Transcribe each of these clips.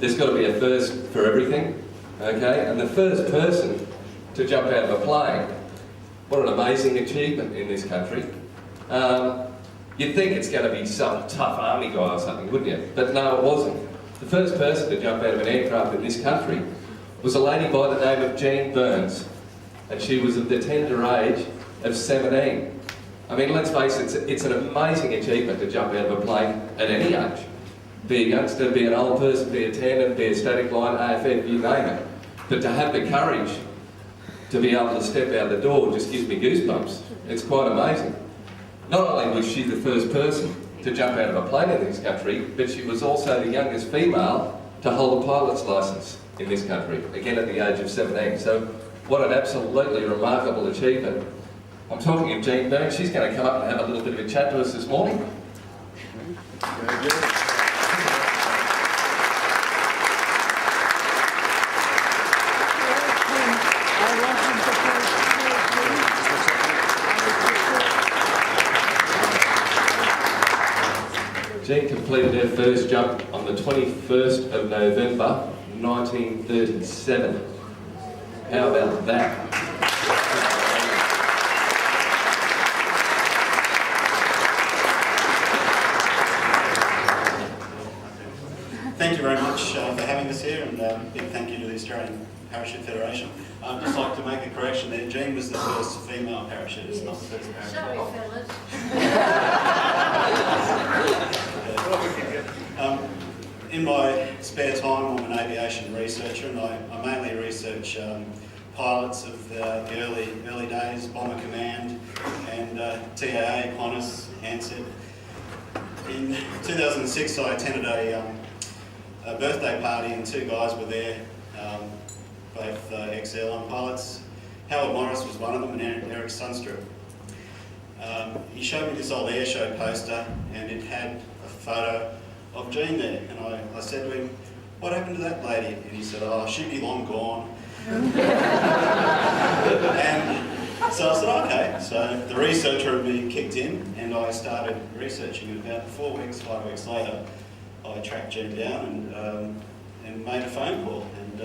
there's got to be a first for everything, okay? And the first person to jump out of a plane, what an amazing achievement in this country. You'd think it's going to be some tough army guy or something, wouldn't you? But no, it wasn't. The first person to jump out of an aircraft in this country was a lady by the name of Jean Burns, and she was of the tender age of 17. I mean, let's face it, it's an amazing achievement to jump out of a plane at any age. Be a youngster, be an old person, be a tandem, be a static line, AFF, you name it. But to have the courage to be able to step out the door just gives me goosebumps. It's quite amazing. Not only was she the first person to jump out of a plane in this country, but she was also the youngest female to hold a pilot's licence in this country, again at the age of 17. So what an absolutely remarkable achievement. I'm talking of Jean Burns. She's going to come up and have a little bit of a chat to us this morning. Very good. Jean completed her first jump on the 21st of November 1937. How about that? Thank you very much for having us here, and big thank you to the Australian Parachute Federation. I'd just like to make a correction there. Jean was the first female parachutist, not the first parachutist. Sorry, fellas. In my spare time, I'm an aviation researcher, and I mainly research pilots of the early days, Bomber Command and TAA, Qantas, Ansett. In 2006, I attended a birthday party, and two guys were there, both ex-airline pilots. Howard Morris was one of them, and Eric Sunstrup. He showed me this old airshow poster, and it had a photo of Jean there, and I said to him, "What happened to that lady?" And he said, "Oh, she'd be long gone." And so I said, okay. So the researcher in me kicked in, and I started researching. And about 5 weeks later, I tracked Jean down and made a phone call. And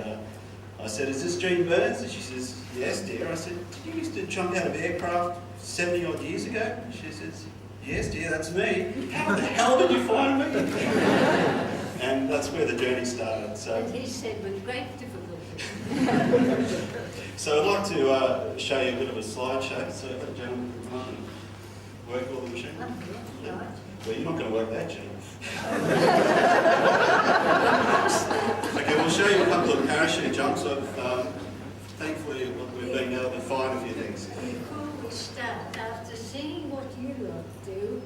I said, "Is this Jean Burns?" And she says, "Yes, dear." I said, "Did you used to jump out of aircraft 70 odd years ago?" And she says, "Yes, dear, that's me." "How the hell did you find me?" And that's where the journey started. So, And he said, with great difficulty. so I'd like to show you a bit of a slideshow. So if that gentleman can come up and work all the machine. Right. Well, you're not going to work that, Jean. Okay, we'll show you a couple of parachute jumps. Thankfully, we've been able to find a few things. Before we start, after seeing what you lot do,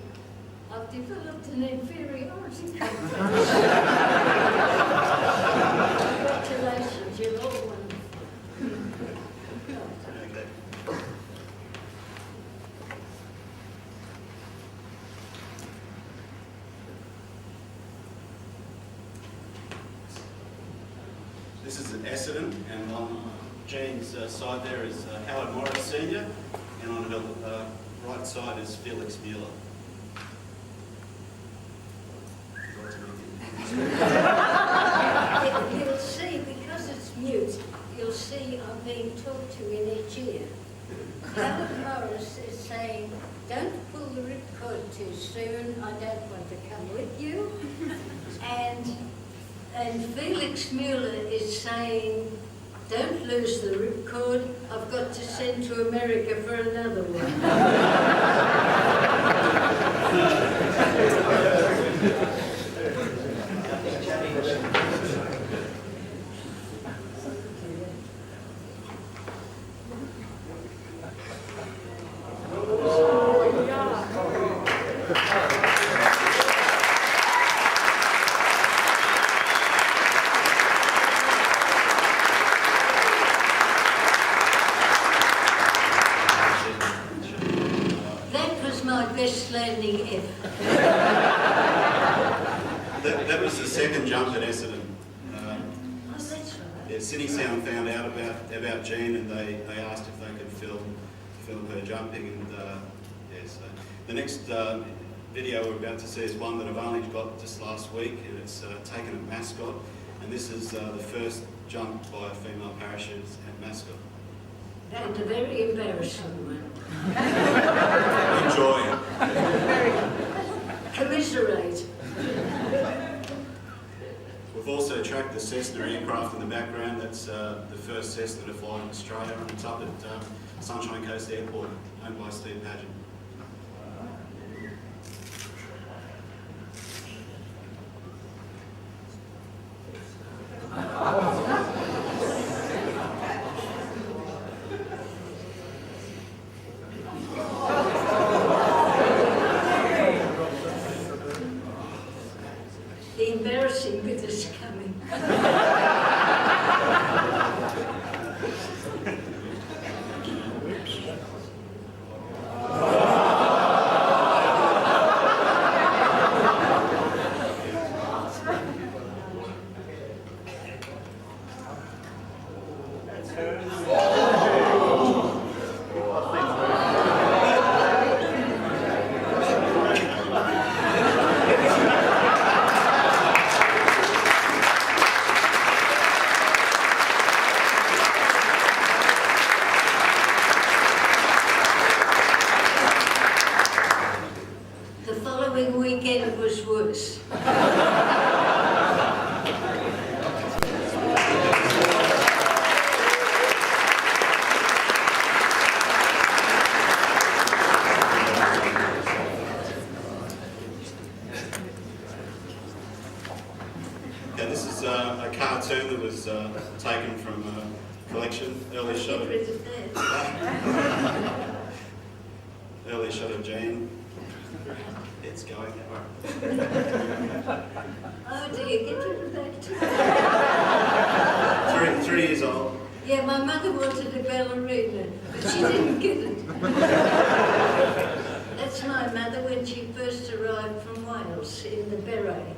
I've developed an inferiority complex. Congratulations, you're all wonderful. Okay. This is at Essendon, and on Jean's side there is Howard Morris Senior, and on her right side is Felix Mueller. You'll see, because it's mute, you'll see I'm being talked to in each ear. Howard Morris is saying, "Don't pull the ripcord too soon, I don't want to come with you." And Felix Mueller is saying, "Don't lose the ripcord, I've got to send to America for another one." Best landing ever. That was the second jump at Essendon. Oh, that's right. Yeah, Sydney Sound found out about Jean, and they asked if they could film her jumping. And so the next video we're about to see is one that I've only got just last week, and it's taken at Mascot. and this is the first jump by a female parachutist at Mascot. And a very embarrassing one. Enjoy it. Commiserate. We've also tracked the Cessna aircraft in the background. That's the first Cessna to fly in Australia, and it's up at Sunshine Coast Airport, owned by Steve Paget. The embarrassing bit is coming. The following weekend was worse. Yeah, this is a cartoon that was taken from a collection, early shot Get of, rid of that. early shot of Jean. It's going that way. Oh dear, get rid of that. 3 years old. Yeah, my mother wanted a ballerina, but she didn't get it. That's my mother when she first arrived from Wales in the beret.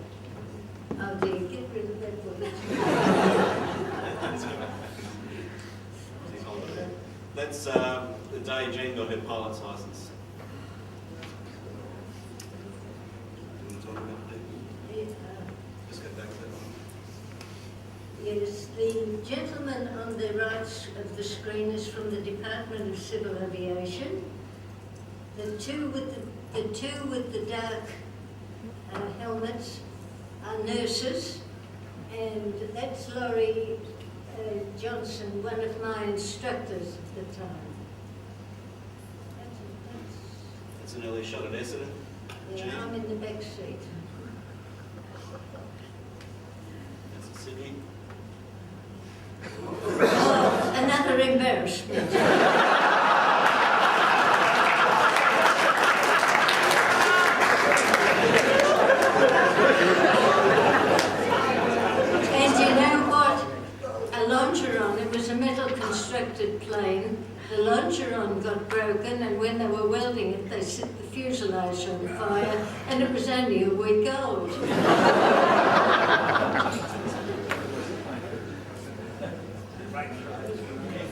Oh dear, get rid of that one. That's the day Jean got her pilot's license. You want to talk about that? Yeah. Just go back to that one. Yes, the gentleman on the right of the screen is from the Department of Civil Aviation. The two with the dark helmets are nurses, and that's Laurie Johnson, one of my instructors at the time. It's an early shot at Essendon. Yeah, I'm in the back seat. That's at Sydney. Oh, another embarrassment. And you know what? A longeron, it was a metal constructed plane. The longeron got broken, and when they were welding it, they set the fuselage on fire, and it was only a week old.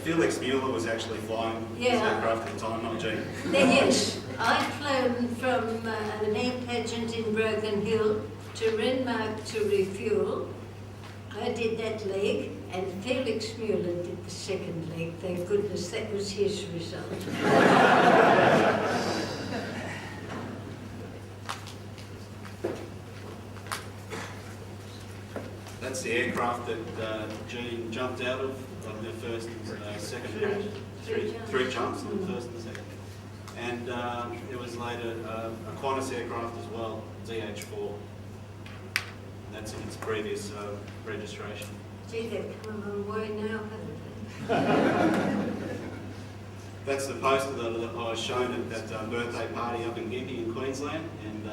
Felix Mueller was actually flying this Yeah. aircraft at the time, not Jean. Yes, I'd flown from an air pageant in Broken Hill to Renmark to refuel. I did that leg, and Felix Mueller did the second leg. Thank goodness that was his result. That's the aircraft that Jean jumped out of on the first and second parachute. Three jumps on the first and second. And it was later a Qantas aircraft as well, DH4. That's in its previous registration. Gee, they've come a long way now, haven't That's the poster that I was shown at that birthday party up in Gympie in Queensland. And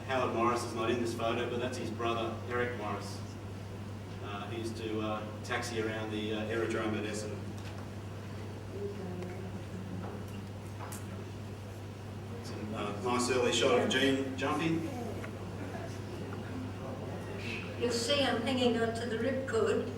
Howard Morris is not in this photo, but that's his brother, Eric Morris. He used to taxi around the aerodrome at Essendon. It's a nice early shot of Jean jumping. You'll see I'm hanging on to the ripcord.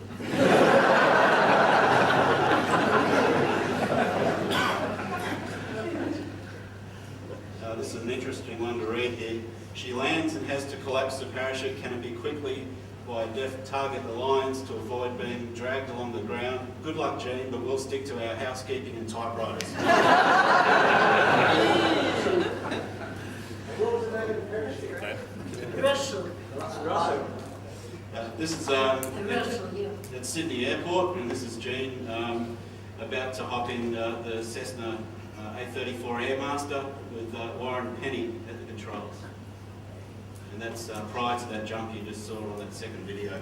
This is an interesting one to read here. She lands and has to collapse the parachute canopy quickly target the lines to avoid being dragged along the ground. Good luck, Gene, but we'll stick to our housekeeping and typewriters. What was the name of the parachute? Russell. Russell. This is Russell, yeah. at Sydney Airport, and this is Gene about to hop in the Cessna A34 Airmaster with Warren Penny at the controls. And that's prior to that jump you just saw on that second video.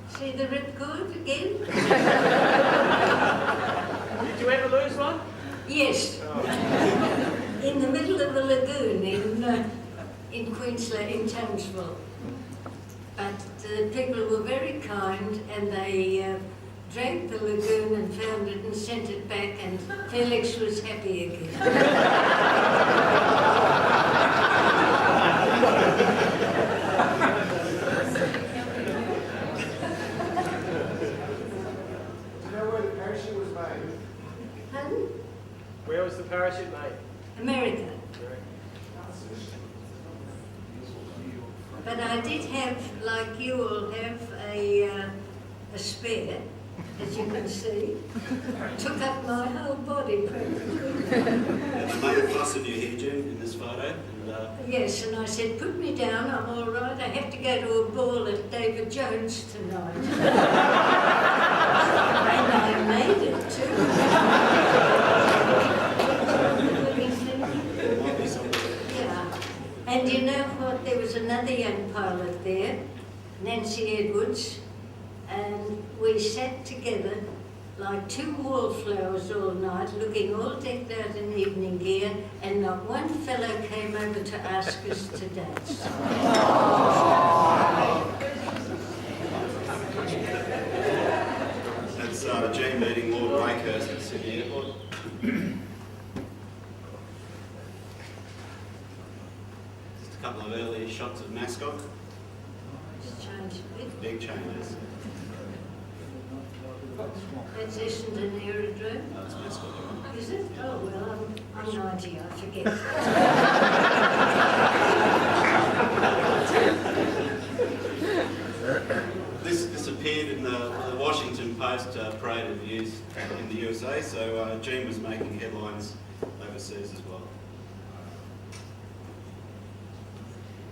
See the ripcord again? Did you ever lose one? Yes. In the middle of a lagoon in Queensland, in Townsville. But the people were very kind and they dragged the lagoon and found it and sent it back, and Felix was happy again. Do you know where the parachute was made? Pardon? Where was the parachute made? America. But I did have, like you all have, a spare, as you can see. Took up my whole body practically. And they made a fuss of you here, Jim, in this photo. And, Yes, and I said, put me down, I'm all right. I have to go to a ball at David Jones tonight. And I made it too. there might be something. Yeah. And you know what? There was another young pilot there, Nancy Edwards, and we sat together like two wallflowers all night, looking all decked out in evening gear, and not one fellow came over to ask us to dance. That's Gene meeting Lord Wakehurst at Sydney Airport. Just a couple of early shots of mascot. Just change a bit. Big changes. That's Essendon Aerodrome. That's mascot. Is it? Oh, well, I'm 90, I forget. This appeared in the Washington Post Parade of Views in the USA, so Gene was making headlines overseas as well.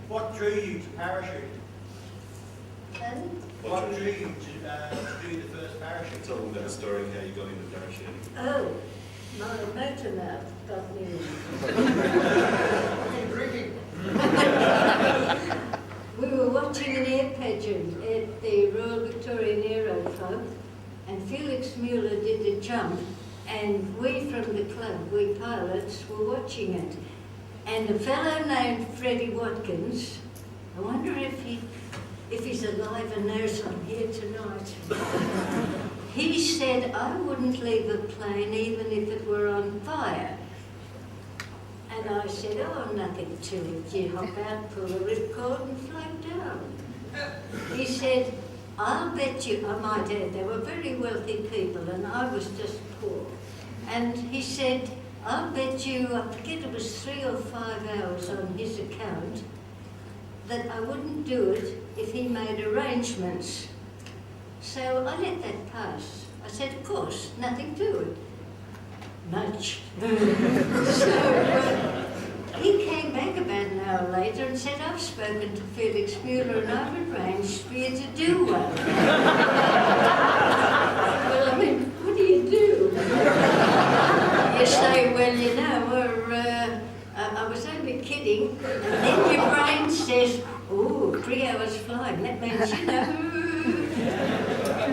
What drew you to parachute? And What drew you to do the first parachute? Tell them about the story of how you got into parachuting. oh, my motor mouth got me in. Keep drinking. We were watching an air pageant at the Royal Victorian Aero Club, and Felix Mueller did a jump, and we from the club, we pilots, were watching it. And a fellow named Freddie Watkins, I wonder if he's alive and knows I'm here tonight. He said I wouldn't leave a plane even if it were on fire. And I said, oh, nothing to it. You hop out, pull the ripcord and float down. He said, I'll bet you, I might add, they were very wealthy people and I was just poor. And he said, I'll bet you, I forget it was 3 or 5 hours on his account, that I wouldn't do it if he made arrangements. So I let that pass. I said, of course, nothing to it. Much. So he came back about an hour later and said, I've spoken to Felix Mueller and I've arranged for you to do one. Well, I mean, what do you do? You say, well, you know, I was only kidding, and then your brain says, oh, 3 hours flying, that means, you know.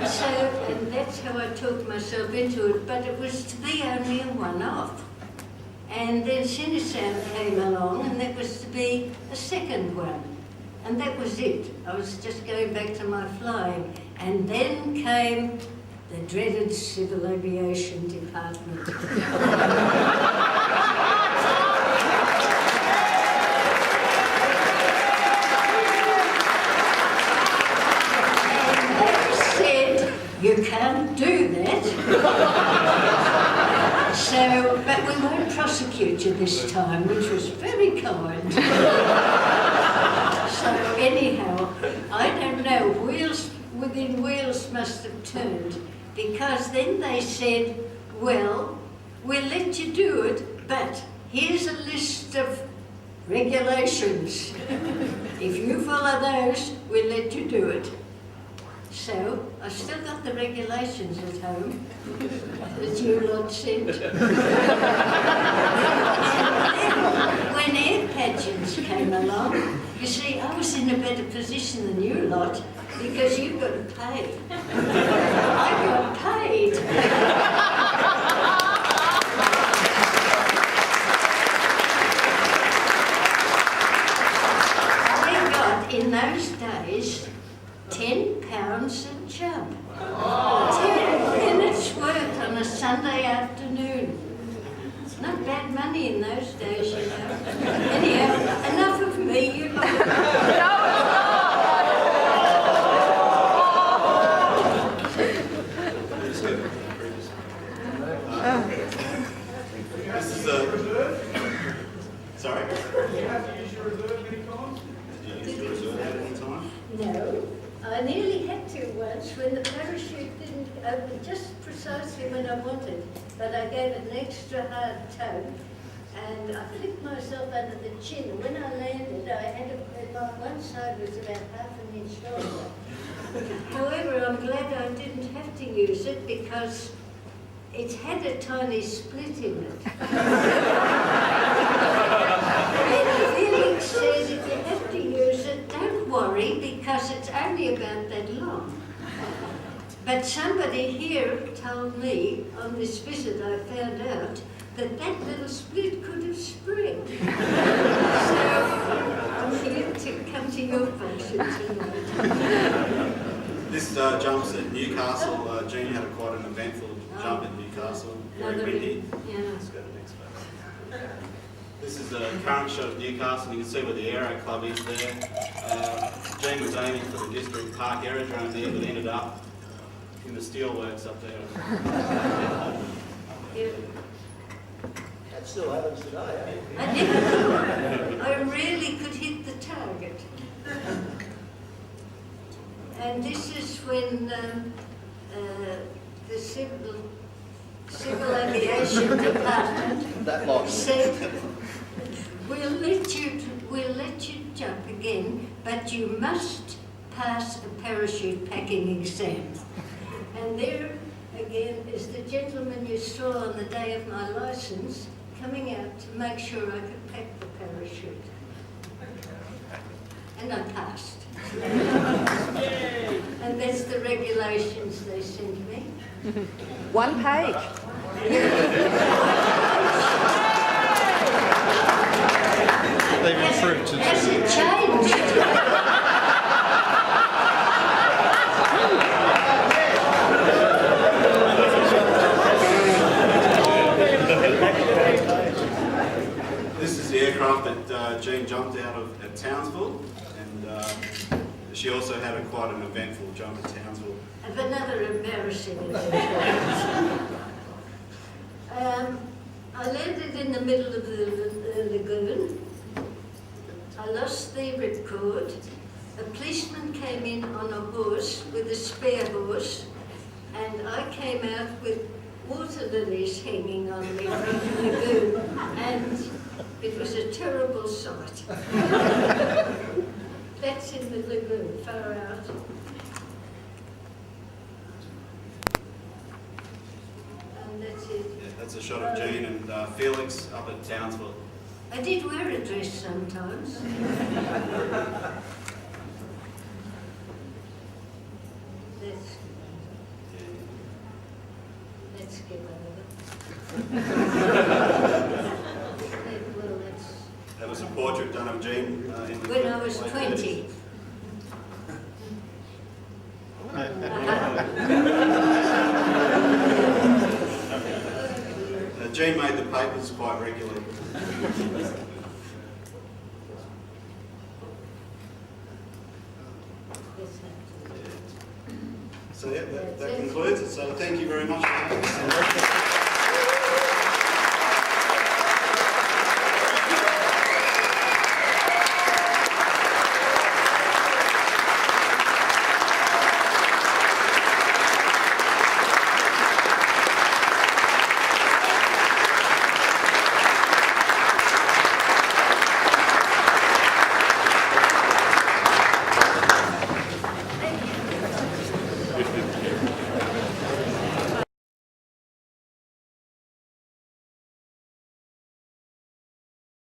So, and that's how I talked myself into it, but it was to be only a one-off. And then Cinesound came along, and that was to be a second one. And that was it. I was just going back to my flying. And then came the dreaded Civil Aviation Department. You can't do that. So, but we won't prosecute prosecutor this time, which was very kind. So anyhow, I don't know, wheels must have turned, because then they said, well, we'll let you do it, but here's a list of regulations. If you follow those, we'll let you do it. So, I've still got the regulations at home that you lot sent. When air pageants came along, you see, I was in a better position than you lot because you got to pay. I got paid. I got, in those days, £10 a jump. 10 minutes work on a Sunday afternoon. Not bad money in those days, you know. Anyhow, enough of me, you know. This is a... Sorry? Do you have to use your reserve many times? Did you use your reserve at any time? No, I nearly had to once when the parachute didn't open just precisely when I wanted, but I gave it an extra hard tug and I flicked myself under the chin. And when I landed, I had one side was about half an inch longer. However, I'm glad I didn't have to use it because it had a tiny split in it. And Felix said, if you have to use it, don't worry because it's only about that long. But somebody here told me on this visit I found out that that little split could have spread. So I'm here to come to your function tonight. This jumps at Newcastle. Jean had quite an eventful jump at Newcastle. Very windy. Yeah. Let's go to the next page. This is a current shot of Newcastle. You can see where the Aero Club is there. Jean was aiming for the District Park Aerodrome there, but ended up in the steelworks up there. Yeah. That still happens today, eh? I never thought I really could hit the target. And this is when the Civil Aviation Department said, we'll let you jump again, but you must pass a parachute packing exam. And there again is the gentleman you saw on the day of my license coming out to make sure I could pack the parachute. And I passed. And that's the regulations they sent me. One page. They've improved since. Has it changed? This is the aircraft that Jean jumped out of at Townsville, and she also had quite an eventful jump at Townsville. Of another embarrassing event. I landed in the middle of the lagoon. I lost the ripcord. A policeman came in on a horse with a spare horse, and I came out with water lilies hanging on me from the lagoon, and it was a terrible sight. That's in the lagoon, far out. And that's it. Yeah, that's a shot of Jean and Felix up at Townsville. I did wear a dress sometimes. Let's get over Well, that's That was a portrait done of Jean in the when I was late 20. 30s. Jean made the papers quite regularly. So yeah, that concludes it. So thank you very much for having us.